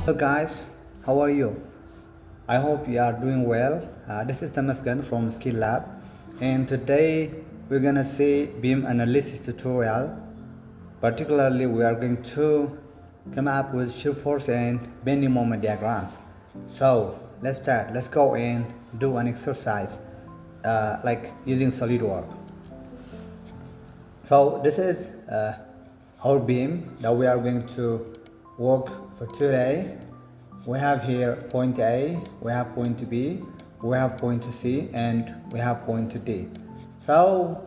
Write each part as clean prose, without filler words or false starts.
Hello guys, how are you? I hope you are doing well. This is Tamaskan from Skill Lab, and today we're gonna see beam analysis tutorial. Particularly, we are going to come up with shear force and bending moment diagrams. So let's start. Let's go and do an exercise like using SolidWorks. So this is our beam that we are going to work for today. We have here point A, we have point B, we have point C, and we have point D. So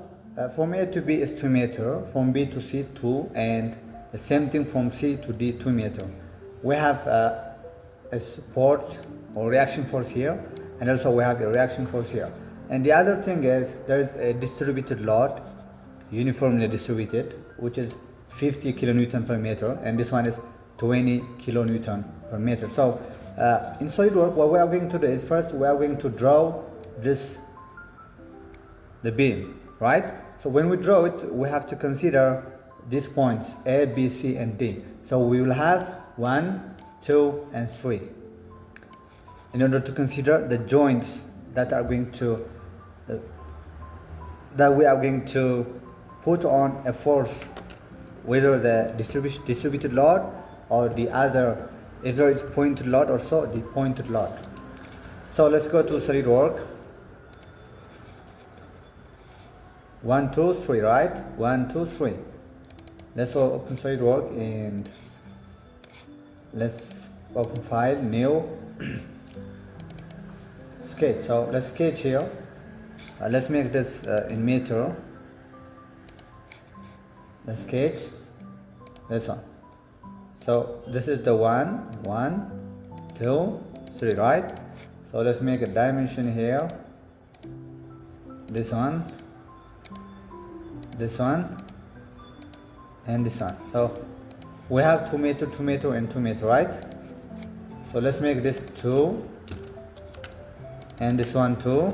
from A to B is 2 meters, from B to C 2, and the same thing from C to D 2 meters. We have a support or reaction force here, and also we have a reaction force here. And the other thing is there is a distributed load, uniformly distributed, which is 50 kilonewton per meter, and this one is 20 kilonewton per meter. So in SolidWorks, what we are going to do is first we are going to draw the beam, right? So when we draw it, we have to consider these points A, B, C, and D. So we will have 1, 2, and 3 in order to consider the joints that are going to that we are going to put on a force, whether the distributed load or the other, either it's pointed load or so the pointed load. So let's go to SolidWorks. 1, 2, 3, right? 1, 2, 3. Let's open SolidWorks and let's open file, new, sketch. So let's sketch here. Let's make this in meter. Let's sketch this one. So this is the 1, 2, 3, right? So let's make a dimension here. This one, and this one. So we have 2 meter, 2 meter, and 2 meter, right? So let's make this 2, and this one 2,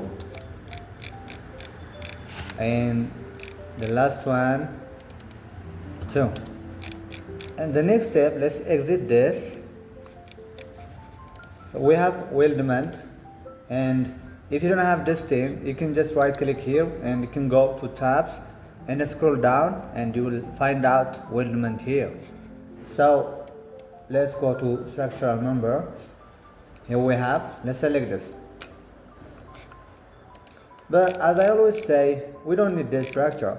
and the last one 2. And the next step, let's exit this. So we have weldment, and if you don't have this thing, you can just right click here and you can go to tabs and scroll down and you will find out weldment here. So let's go to structural member. Here we have, let's select this. But as I always say, we don't need this structure.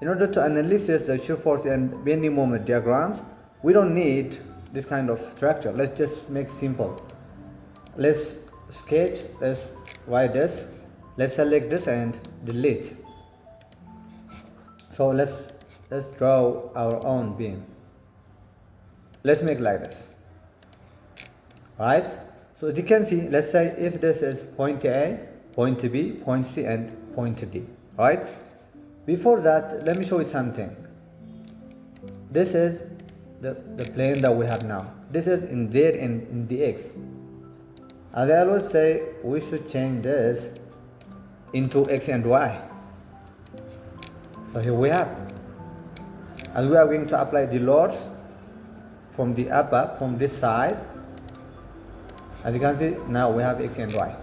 In order to analyze the shear force and bending moment diagrams, we don't need this kind of structure. Let's just make simple. Let's sketch, let's write this, let's select this and delete. So let's draw our own beam. Let's make like this. Right? So as you can see, let's say if this is point A, point B, point C, and point D. Right? Before that, let me show you something. This is the plane that we have now. This is in Z and in the X. As I always say, we should change this into X and Y. So here we have. As we are going to apply the loads from the upper, from this side. As you can see, now we have X and Y.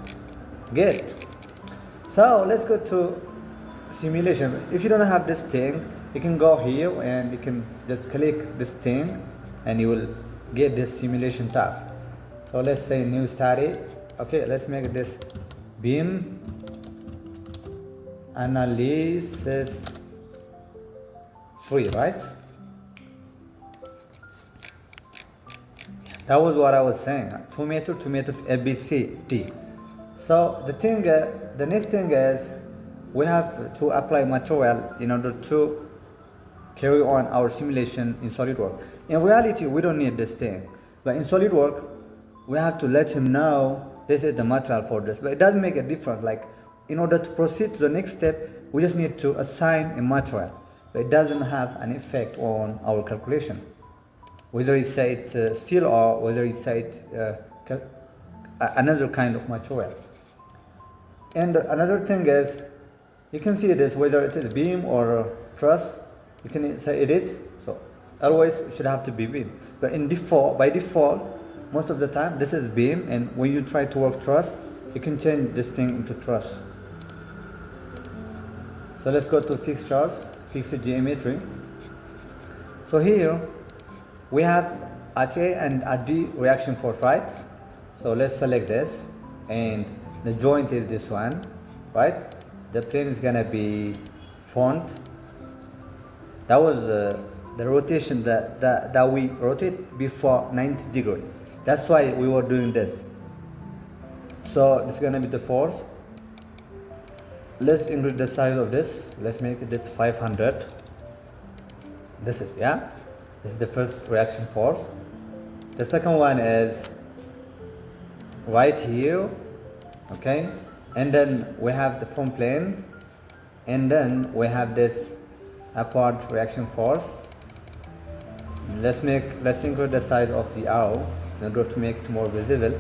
Good. So let's go to simulation. If you don't have this thing, you can go here and you can just click this thing and you will get this simulation tab. So let's say new study. Okay, let's make this beam analysis 3, right? That was what I was saying. 2 meter, 2 meter, A, B, C, D. So the next thing is we have to apply material in order to carry on our simulation in SolidWorks. In reality, we don't need this thing, but in SolidWorks, we have to let him know this is the material for this. But it doesn't make a difference. Like in order to proceed to the next step, we just need to assign a material, but it doesn't have an effect on our calculation, whether it's steel or whether it's another kind of material. And another thing is, you can see this, whether it is beam or truss, you can say edit. So always should have to be beam. But by default, most of the time this is beam, and when you try to work truss, you can change this thing into truss. So let's go to fixtures, fixed geometry. So here we have at A and at D reaction force, right? So let's select this, and the joint is this one, right? The plane is gonna be front. That was the rotation that we rotate before 90 degree. That's why we were doing this. So this is gonna be the force. Let's increase the size of this. Let's make this 500. This is, yeah, this is the first reaction force. The second one is right here, okay, and then we have the front plane, and then we have this upward reaction force. Let's increase the size of the arrow in order to make it more visible.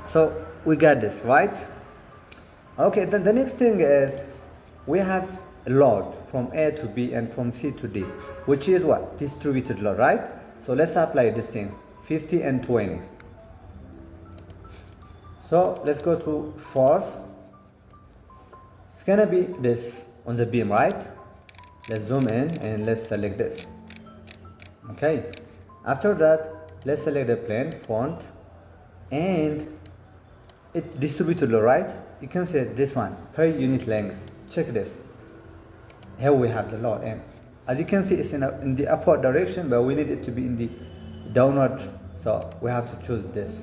So we got this, right? Okay, then the next thing is we have a load from A to B and from C to D, which is what? Distributed load, right? So let's apply this thing, 50 and 20. So let's go to force. It's gonna be this on the beam, right? Let's zoom in and let's select this. Okay, after that, let's select the plane, front, and it distributed load, right? You can say this one per unit length. Check this. Here we have the load, and as you can see, it's in the upward direction, but we need it to be in the downward. So we have to choose this.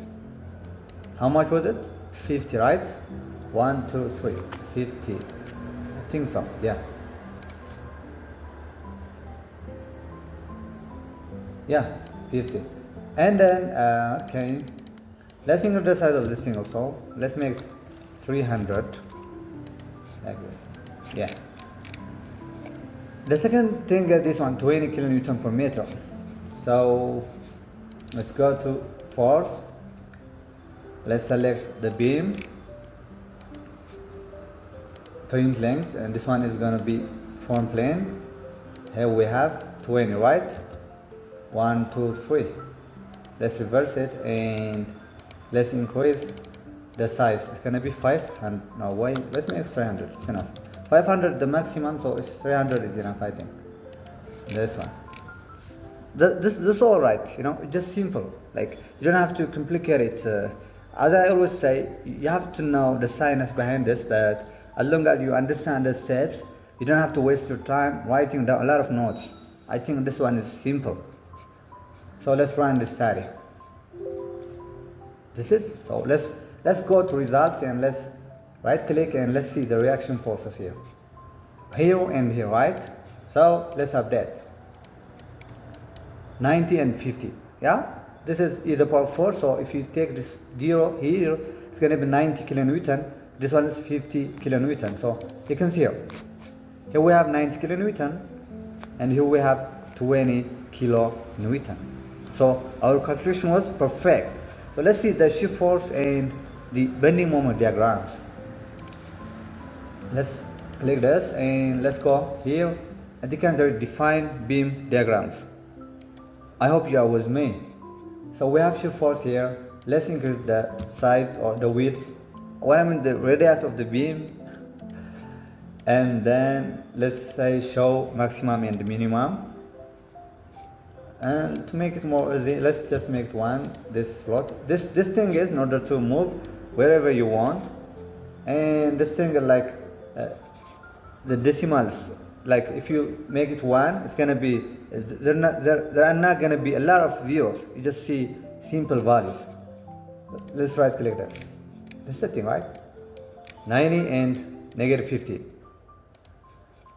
How much was it? 50, right? 1, 2, 3, 50. I think so. Yeah. Yeah, 50. And then okay, let's increase the size of this thing also. Let's make 300 like this. Yeah. The second thing is this one, 20 kilonewton per meter. So let's go to force. Let's select the beam, print length, and this one is gonna be front plane. Here we have 20, right? 1, 2, 3. Let's reverse it and let's increase the size. It's gonna be 500. No, wait, let's make 300. It's enough. 500 the maximum, so it's 300 is enough, I think. This one. This is all right, you know, it's just simple. Like, you don't have to complicate it. As I always say, you have to know the science behind this, but as long as you understand the steps, you don't have to waste your time writing down a lot of notes. I think this one is simple. So let's run this study. So let's go to results and let's right click and let's see the reaction forces here and here, right? So let's update 90 and 50. Yeah, this is either power 4, so if you take this 0 here, it's going to be 90 kilonewton. This one is 50 kilonewton. So you can see here we have 90 kilonewton and here we have 20 kilonewton. So our calculation was perfect. So let's see the shear force and the bending moment diagrams. Let's click this and let's go here, and you can define beam diagrams. I hope you are with me. So we have shear force here. Let's increase the size or the width, what I mean the radius of the beam, and then let's say show maximum and minimum. And to make it more easy, let's just make this float. This thing is in order to move wherever you want, and this thing is like the decimals. Like if you make it 1, it's gonna be there are not gonna be a lot of zeros. You just see simple values. Let's right click this. This is the thing, right? 90 and negative 50.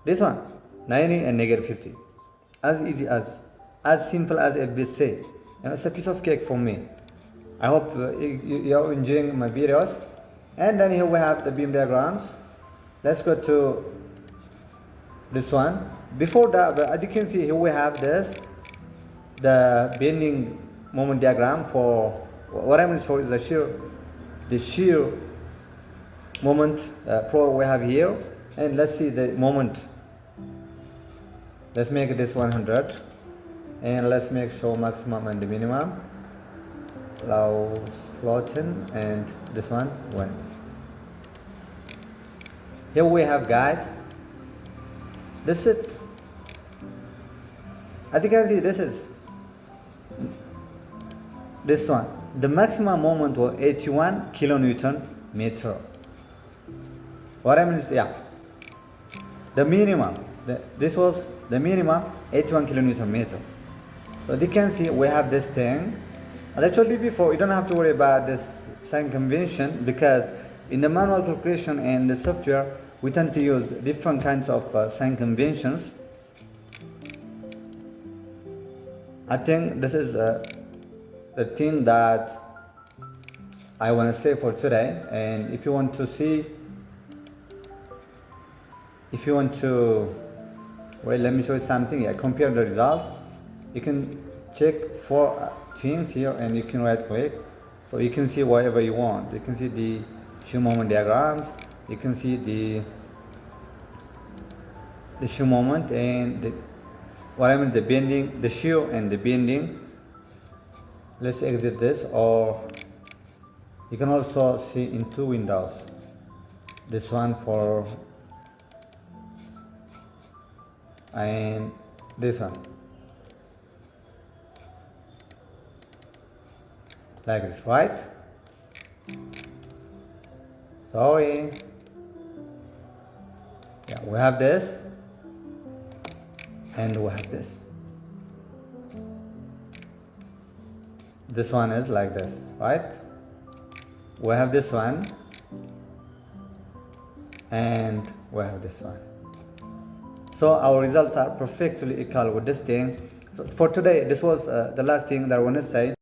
This one, 90 and negative 50. As easy as simple as ABC. And it's a piece of cake for me. I hope you're enjoying my videos. And then here we have the beam diagrams. Let's go to this one. Before that, as you can see here we have the bending moment diagram for what I'm going to show is the shear moment pro we have here. And let's see the moment. Let's make this 100. And let's make show maximum and the minimum. low floating, and this one wind. Here we have, guys, this is, as you can see, this is this one. The maximum moment was 81 kilonewton meter. What I mean is, yeah, the minimum, this was the minimum 81 kilonewton meter. So you can see we have this thing. As I told you before, you don't have to worry about this sign convention, because in the manual calculation and the software we tend to use different kinds of sign conventions. I think this is the thing that I want to say for today. And if you want to see, well, let me show you something. Yeah, compare the results. You can check 4 things here, and you can right click, so you can see whatever you want. You can see the shear moment diagrams, you can see the shear moment and the bending, the shear and the bending. Let's exit this, or you can also see in 2 windows. This one for, and this one, like this, right? Sorry. Yeah, we have this and we have this. This one is like this, right? We have this one and we have this one. So our results are perfectly equal with this thing. So for today, this was the last thing that I want to say.